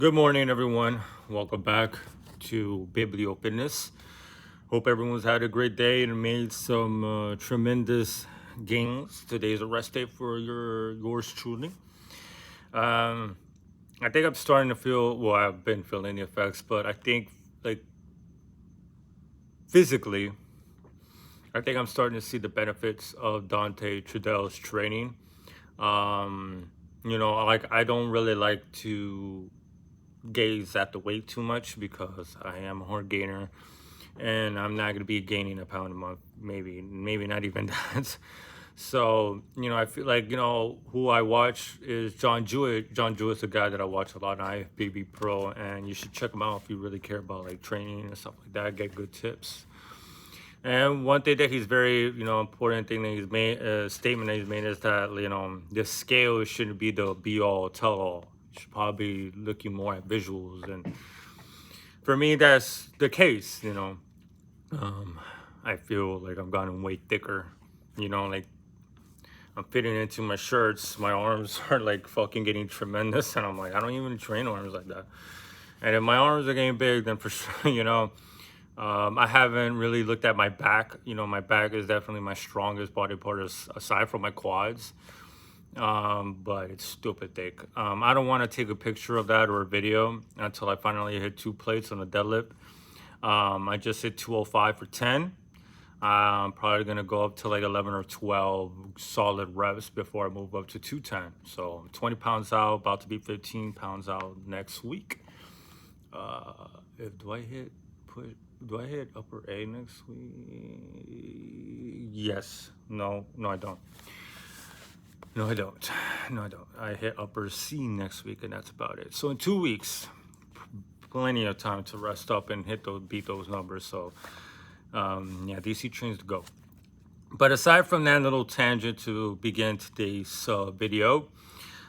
Good morning, everyone. Welcome back to Biblio Fitness. Hope everyone's had a great day and made some tremendous gains. Today's a rest day for yours truly. Um, I think I'm starting to feel, well, I've been feeling the effects, but I think like physically, I think I'm starting to see the benefits of Dante Trudell's training. Um, like I don't really like to gaze at the weight too much because I am a hard gainer and I'm not going to be gaining a pound a month, maybe not even that. So, I feel like, who I watch is John Jewett. John Jewett's a guy that I watch a lot on IFBB Pro, and you should check him out if you really care about like training and stuff like that, get good tips. And one thing that he's very, important thing that he's made, statement that he's made is that, the scale shouldn't be the be all tell all. You should probably be looking more at visuals. And for me, that's the case. I feel like I'm gotten way thicker, like I'm fitting into my shirts. My arms are like fucking getting tremendous. And I'm like, I don't even train arms like that. And if my arms are getting big, then for sure, I haven't really looked at my back. My back is definitely my strongest body part aside from my quads. But it's stupid thick. I don't want to take a picture of that or a video until I finally hit 2 plates on the deadlift. I just hit 205 for 10. I'm probably going to go up to like 11 or 12 solid reps before I move up to 210. So 20 pounds out, about to be 15 pounds out next week. If do I hit upper A next week? Yes. No, I don't. No, I don't. I hit upper C next week, and that's about it. So in 2 weeks, plenty of time to rest up and beat those numbers. So DC trains to go. But aside from that little tangent to begin today's video,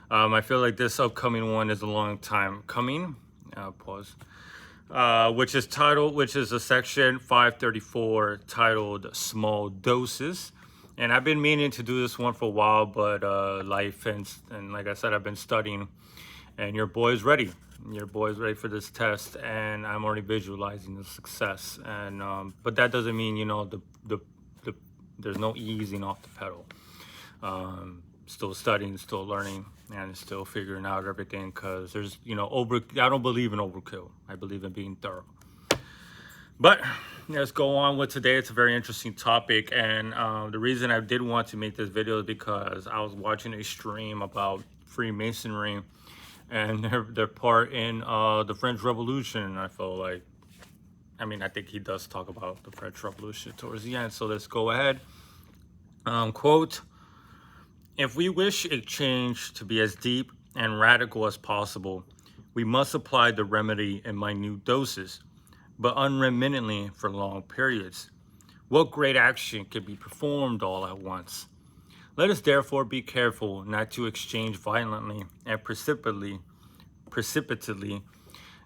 I feel like this upcoming one is a long time coming. Pause. Which is a section 534 titled Small Doses. And I've been meaning to do this one for a while, but life and like I said, I've been studying, and your boy's ready. Your boy's ready for this test, and I'm already visualizing the success. And but that doesn't mean there's no easing off the pedal. Still studying, still learning, and still figuring out everything, because there's I don't believe in overkill. I believe in being thorough. But let's go on with today. It's a very interesting topic, and the reason I did want to make this video is because I was watching a stream about Freemasonry and their part in the French Revolution, and I felt like, I think he does talk about the French Revolution towards the end. So let's go ahead. Quote: "If we wish a change to be as deep and radical as possible, we must apply the remedy in minute doses, but unremittingly for long periods. What great action can be performed all at once? Let us therefore be careful not to exchange violently and precipitately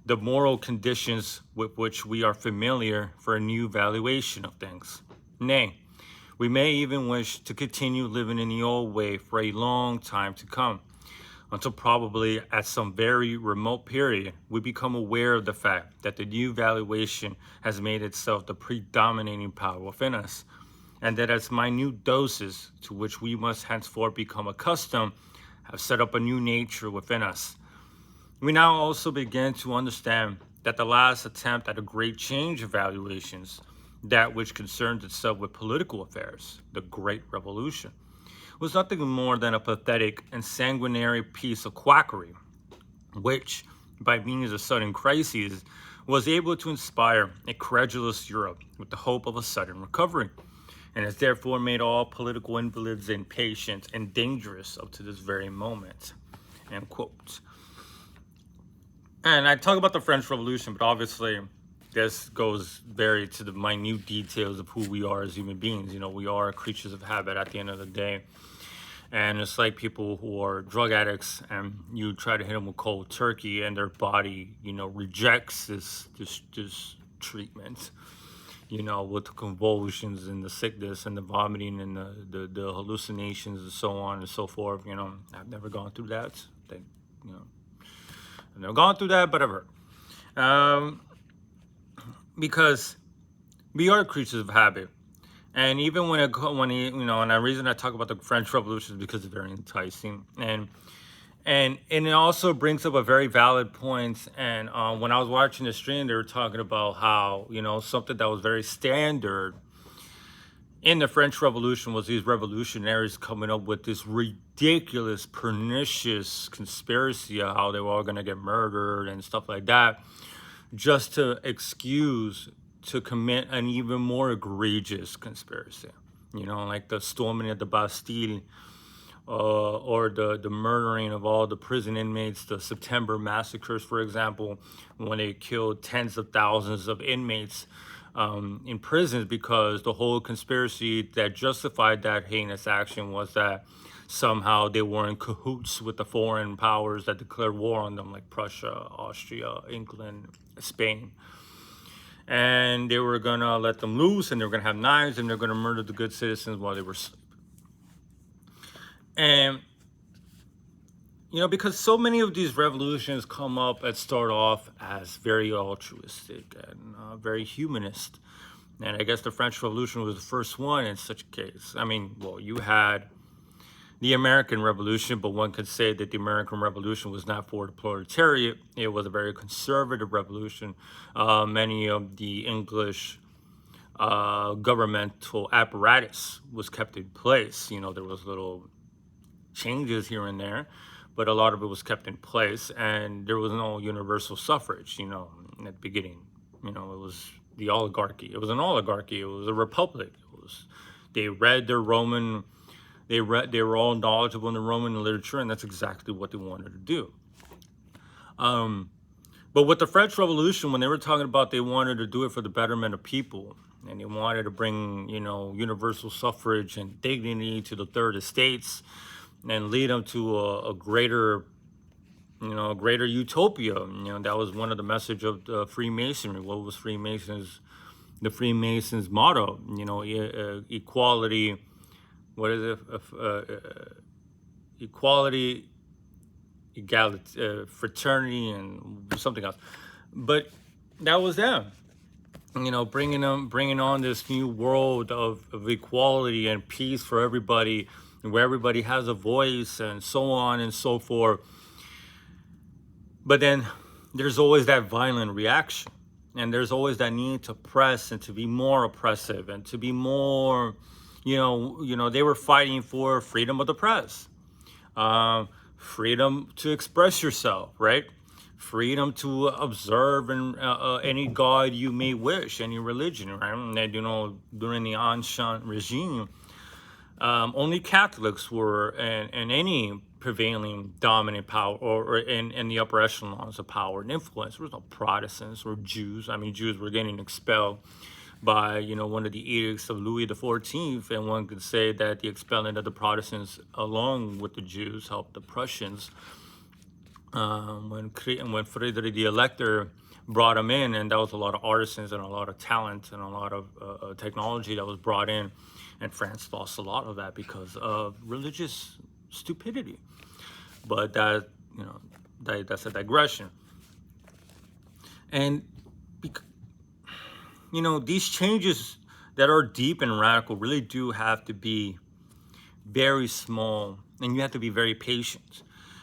the moral conditions with which we are familiar for a new valuation of things. Nay, we may even wish to continue living in the old way for a long time to come, until probably at some very remote period we become aware of the fact that the new valuation has made itself the predominating power within us, and that its minute doses, to which we must henceforth become accustomed, have set up a new nature within us. We now also begin to understand that the last attempt at a great change of valuations, that which concerns itself with political affairs, the Great Revolution, was nothing more than a pathetic and sanguinary piece of quackery, which, by means of sudden crises, was able to inspire a credulous Europe with the hope of a sudden recovery, and has therefore made all political invalids impatient and dangerous up to this very moment." End quote. And I talk about the French Revolution, but obviously this goes very to the minute details of who we are as human beings. We are creatures of habit at the end of the day. And it's like people who are drug addicts, and you try to hit them with cold turkey, and their body, rejects this treatment, with the convulsions and the sickness and the vomiting and the hallucinations and so on and so forth. I've never gone through that. I've never gone through that, but I've heard. Um, because we are creatures of habit. And even and the reason I talk about the French Revolution is because it's very enticing, and it also brings up a very valid point. And when I was watching the stream, they were talking about how something that was very standard in the French Revolution was these revolutionaries coming up with this ridiculous, pernicious conspiracy of how they were all going to get murdered and stuff like that, just to excuse to commit an even more egregious conspiracy. Like the storming of the Bastille, or the murdering of all the prison inmates, the September massacres, for example, when they killed tens of thousands of inmates in prisons, because the whole conspiracy that justified that heinous action was that somehow they were in cahoots with the foreign powers that declared war on them, like Prussia, Austria, England, Spain. And they were going to let them loose, and they were going to have knives, and they're going to murder the good citizens while they were asleep. And because so many of these revolutions come up and start off as very altruistic and very humanist. And I guess the French Revolution was the first one in such a case. I mean, well, you had the American Revolution, but one could say that the American Revolution was not for the proletariat. It was a very conservative revolution. Many of the English governmental apparatus was kept in place. There was little changes here and there, but a lot of it was kept in place, and there was no universal suffrage. In the beginning, it was the oligarchy. It was an oligarchy. It was a republic. They read their Roman. They were all knowledgeable in the Roman literature, and that's exactly what they wanted to do. But with the French Revolution, when they were talking about they wanted to do it for the betterment of people, and they wanted to bring universal suffrage and dignity to the third estates, and lead them to a greater utopia. That was one of the message of the Freemasonry. What was the Freemasons' motto? Equality. What is it? Equality, equality, fraternity, and something else. But that was them. Bringing on this new world of equality and peace for everybody, where everybody has a voice and so on and so forth. But then there's always that violent reaction, and there's always that need to press and to be more oppressive and to be more, they were fighting for freedom of the press, freedom to express yourself, right? Freedom to observe and any god you may wish, any religion, right? And during the Ancient regime, only Catholics were in any prevailing dominant power, or in the upper echelons of power and influence. There was no Protestants or Jews. I mean, Jews were getting expelled by one of the edicts of Louis XIV, and one could say that the expelling of the Protestants along with the Jews helped the Prussians. When Friedrich the Elector brought them in, and that was a lot of artisans and a lot of talent and a lot of technology that was brought in, and France lost a lot of that because of religious stupidity. But that's a digression. And these changes that are deep and radical really do have to be very small, and you have to be very patient.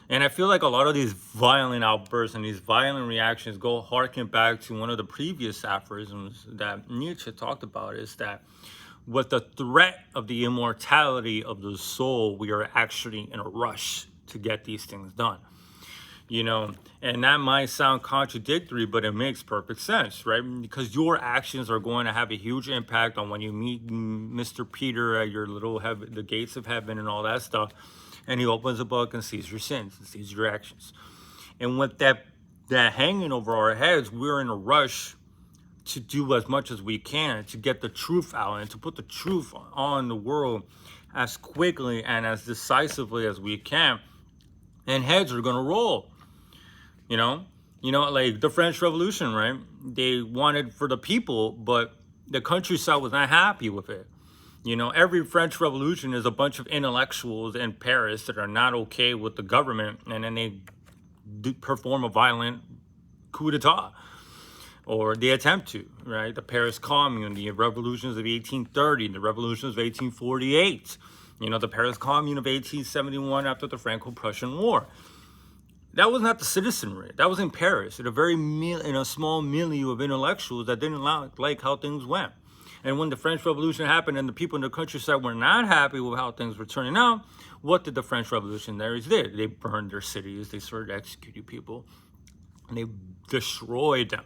And I feel like a lot of these violent outbursts and these violent reactions go harken back to one of the previous aphorisms that Nietzsche talked about, is that with the threat of the immortality of the soul, we are actually in a rush to get these things done. And that might sound contradictory, but it makes perfect sense, right? Because your actions are going to have a huge impact on when you meet Mr. Peter at your little heaven, the gates of heaven and all that stuff. And he opens a book and sees your sins and sees your actions. And with that hanging over our heads, we're in a rush to do as much as we can to get the truth out and to put the truth on the world as quickly and as decisively as we can. And heads are going to roll. Like the French Revolution, right? They wanted for the people, but the countryside was not happy with it. Every French Revolution is a bunch of intellectuals in Paris that are not okay with the government, and then they perform a violent coup d'etat, or the attempt to, right? The Paris Commune, the revolutions of 1830, the revolutions of 1848, the Paris Commune of 1871 after the Franco-Prussian War. That was not the citizenry. That was in Paris, in a small milieu of intellectuals that didn't like how things went. And when the French Revolution happened and the people in the countryside were not happy with how things were turning out, what did the French revolutionaries do? They burned their cities, they started executing people, and they destroyed them.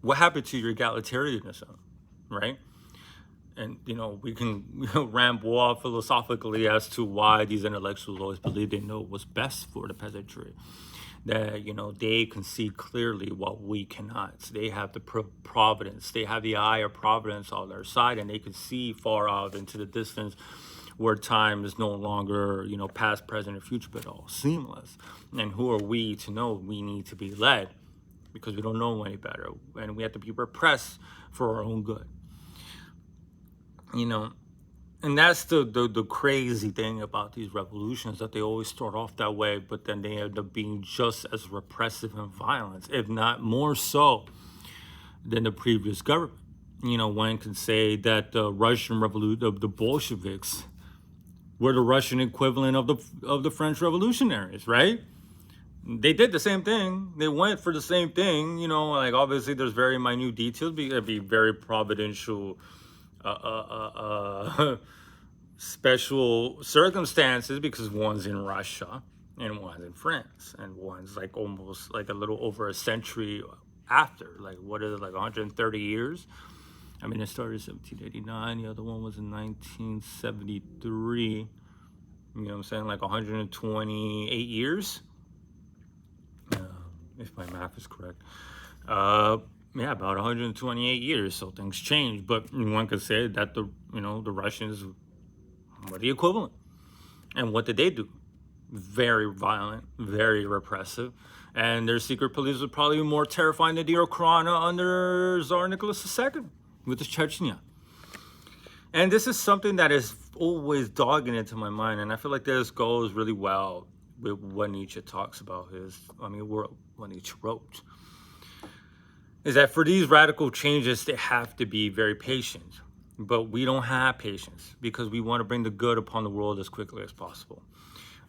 What happened to your egalitarianism, right? And, we can ramble off philosophically as to why these intellectuals always believed they know what's best for the peasantry. That, they can see clearly what we cannot. They have the providence. They have the eye of providence on their side, and they can see far out into the distance where time is no longer, past, present, or future, but all seamless. And who are we to know we need to be led? Because we don't know any better, and we have to be repressed for our own good. And that's the crazy thing about these revolutions, that they always start off that way, but then they end up being just as repressive and violent, if not more so, than the previous government. One can say that the Russian revolution of the Bolsheviks were the Russian equivalent of the French revolutionaries, right? They did the same thing. They went for the same thing. Like, obviously there's very minute details. It'd be very providential, special circumstances, because one's in Russia and one's in France, and one's like almost like a little over a century after. Like, what is it, like 130 years? I mean, it started in 1789. The other one was in 1973. You know what I'm saying? Like 128 years. If my math is correct. Yeah, about 128 years. So things change, but one could say that the Russians were the equivalent. And what did they do? Very violent, very repressive, and their secret police was probably more terrifying than the Okhrana under Tsar Nicholas II with the Chechnya. And this is something that is always dogging into my mind, and I feel like this goes really well with what Nietzsche talks about what Nietzsche wrote, is that for these radical changes, they have to be very patient. But we don't have patience, because we want to bring the good upon the world as quickly as possible.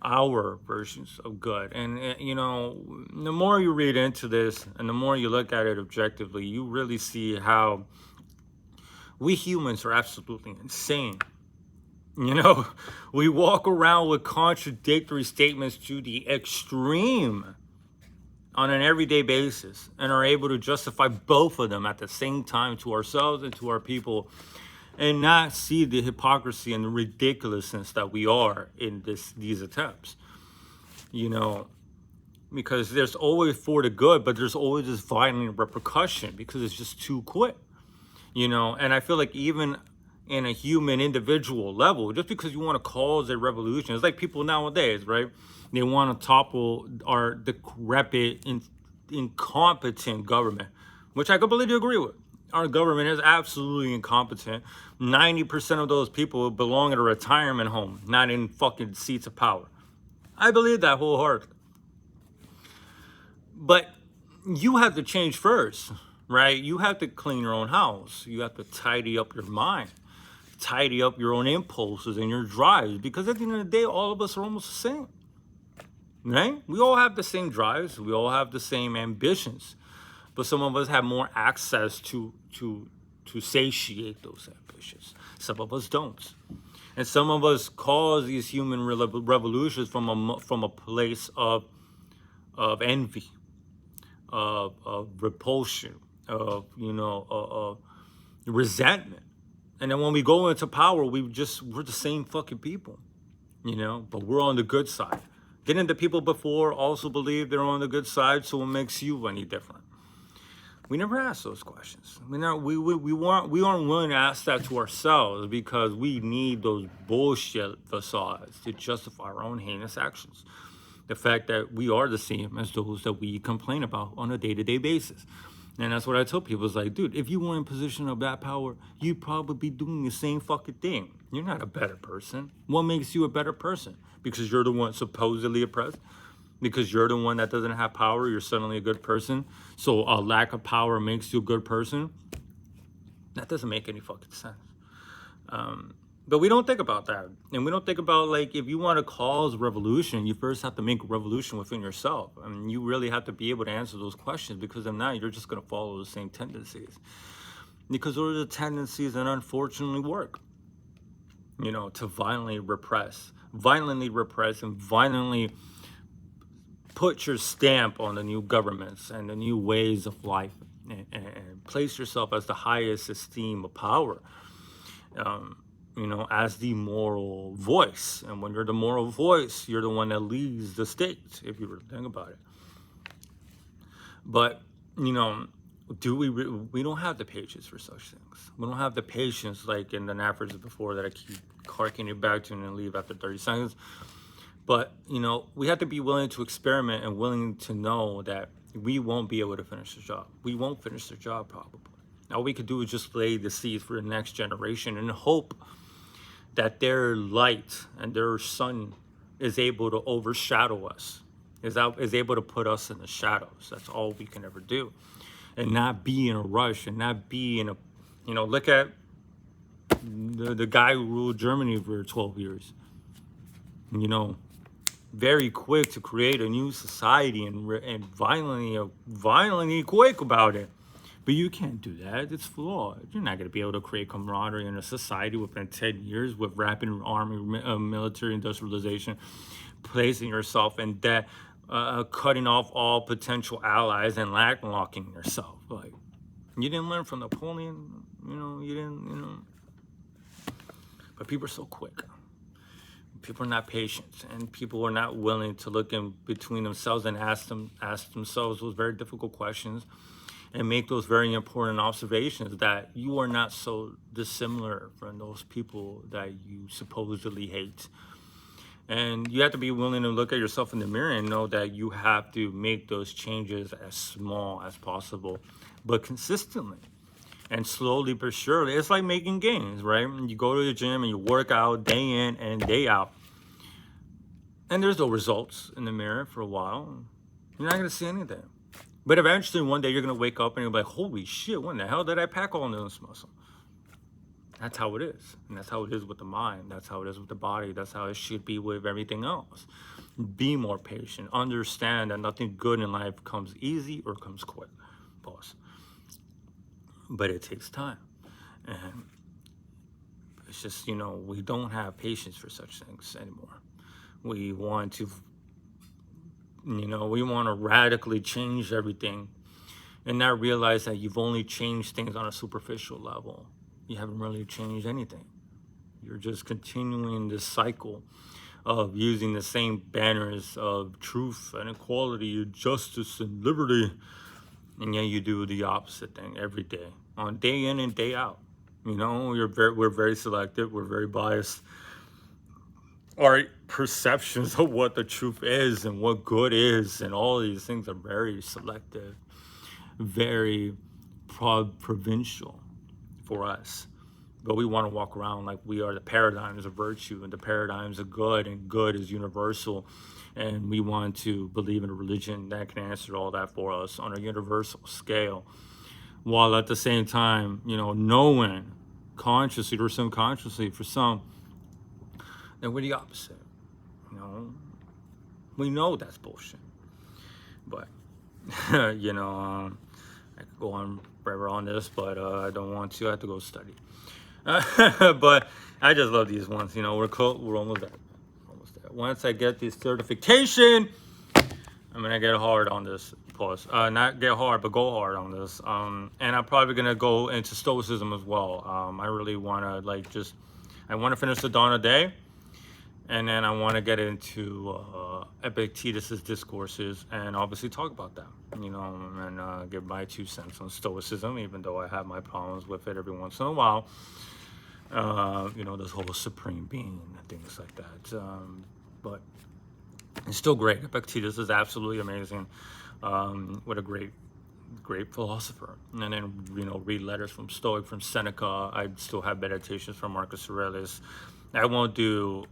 Our versions of good. And, the more you read into this and the more you look at it objectively, you really see how we humans are absolutely insane. We walk around with contradictory statements to the extreme on an everyday basis, and are able to justify both of them at the same time to ourselves and to our people, and not see the hypocrisy and the ridiculousness that we are in these attempts. Because there's always for the good, but there's always this violent repercussion, because it's just too quick. And I feel like even in a human individual level, just because you want to cause a revolution, it's like people nowadays, right? They want to topple our decrepit, incompetent government, which I completely agree with. Our government is absolutely incompetent. 90% of those people belong at a retirement home, not in fucking seats of power. I believe that wholeheartedly. But you have to change first, right? You have to clean your own house. You have to tidy up your mind, tidy up your own impulses and your drives, because at the end of the day, all of us are almost the same, right? We all have the same drives. We all have the same ambitions, but some of us have more access to satiate those ambitions. Some of us don't. And some of us cause these human revolutions from a place of envy, of repulsion, of resentment. And then when we go into power, we're the same fucking people, but we're on the good side. Didn't the people before also believe they're on the good side? So what makes you any different? We never ask those questions. We aren't willing to ask that to ourselves, because we need those bullshit facades to justify our own heinous actions. The fact that we are the same as those that we complain about on a day-to-day basis. And that's what I tell people. It's like, dude, if you were in a position of that power, you'd probably be doing the same fucking thing. You're not a better person. What makes you a better person? Because you're the one supposedly oppressed? because you're the one that doesn't have power, you're suddenly a good person. So a lack of power makes you a good person. That doesn't make any fucking sense. But we don't think about that. And we don't think about, like, if you want to cause revolution, you first have to make a revolution within yourself. I mean, you really have to be able to answer those questions, because if not, you're just going to follow the same tendencies. Because those are the tendencies that unfortunately work, to violently repress, and violently put your stamp on the new governments and the new ways of life, and place yourself as the highest esteem of power, as the moral voice. And when you're the moral voice, you're the one that leads the state, if you really think about it. But, we don't have the patience for such things. We don't have the patience, like in the nappers before that I keep harking it back to and then leave after 30 seconds. But, we have to be willing to experiment and willing to know that we won't be able to finish the job. We won't finish the job, probably. All we could do is just lay the seeds for the next generation and hope that their light and their sun is able to overshadow us, is able to put us in the shadows. That's all we can ever do. And not be in a rush, and not be in a, look at the guy who ruled Germany for 12 years. Very quick to create a new society, and violently quick about it. But you can't do that. It's flawed. You're not going to be able to create camaraderie in a society within 10 years with rapid army, military industrialization, placing yourself in debt, cutting off all potential allies, and locking yourself. Like, you didn't learn from Napoleon, you didn't. But people are so quick. People are not patient, and people are not willing to look in between themselves and ask themselves those very difficult questions, and make those very important observations that you are not so dissimilar from those people that you supposedly hate. And you have to be willing to look at yourself in the mirror and know that you have to make those changes as small as possible, but consistently and slowly but surely. It's like making gains, right? You go to the gym and you work out day in and day out, and there's no results in the mirror for a while. You're not going to see anything. But eventually, one day, you're going to wake up and you're like, holy shit, when the hell did I pack all this muscle? That's how it is. And that's how it is with the mind. That's how it is with the body. That's how it should be with everything else. Be more patient. Understand that nothing good in life comes easy or comes quick. Pause. But it takes time. And it's just, we don't have patience for such things anymore. We want to radically change everything, and not realize that you've only changed things on a superficial level. You haven't really changed anything. You're just continuing this cycle of using the same banners of truth and equality, justice and liberty, and yet you do the opposite thing every day, on day in and day out. We're very selective. We're very biased. Our perceptions of what the truth is and what good is, and all these things are very selective, very provincial for us. But we want to walk around like we are the paradigms of virtue and the paradigms of good, and good is universal. And we want to believe in a religion that can answer all that for us on a universal scale, while at the same time, knowing consciously or subconsciously for some, then we're the opposite. We know that's bullshit. But, I could go on forever on this, but I don't want to. I have to go study. But I just love these ones. We're almost there. Once I get this certification, I'm gonna get hard on this. Pause. Not get hard, but go hard on this. And I'm probably gonna go into Stoicism as well. I really wanna I wanna finish the Dawn of Day, and then I wanna get into Epictetus's discourses, and obviously talk about that. And give my 2 cents on Stoicism, even though I have my problems with it every once in a while. This whole supreme being and things like that. But it's still great. Epictetus is absolutely amazing. What a great philosopher. And then, read letters from Stoic, from Seneca. I still have meditations from Marcus Aurelius. I won't do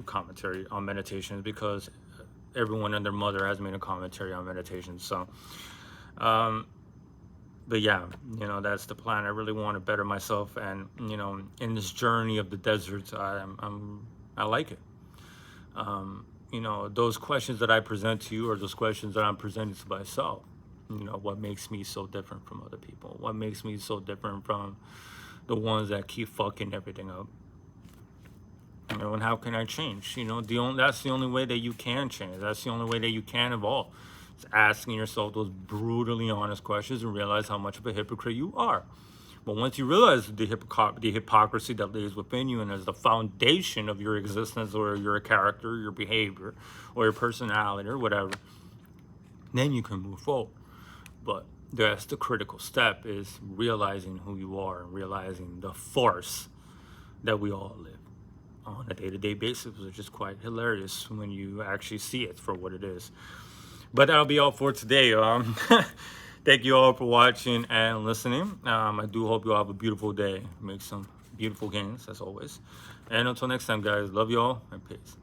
commentary on meditations, because everyone and their mother has made a commentary on meditation. So, um, but yeah, that's the plan. I really want to better myself, and in this journey of the deserts, I like it. Those questions that I present to you are those questions that I'm presenting to myself. What makes me so different from other people? What makes me so different from the ones that keep fucking everything up? And how can I change? That's the only way that you can change. That's the only way that you can evolve. It's asking yourself those brutally honest questions and realize how much of a hypocrite you are. But once you realize the hypocrisy that lays within you and is the foundation of your existence or your character, your behavior, or your personality or whatever, then you can move forward. But that's the critical step, is realizing who you are and realizing the farce that we all live on a day-to-day basis, which is quite hilarious when you actually see it for what it is. But that'll be all for today. Thank you all for watching and listening. I do hope you all have a beautiful day. Make some beautiful gains, as always. And until next time, guys, love you all and peace.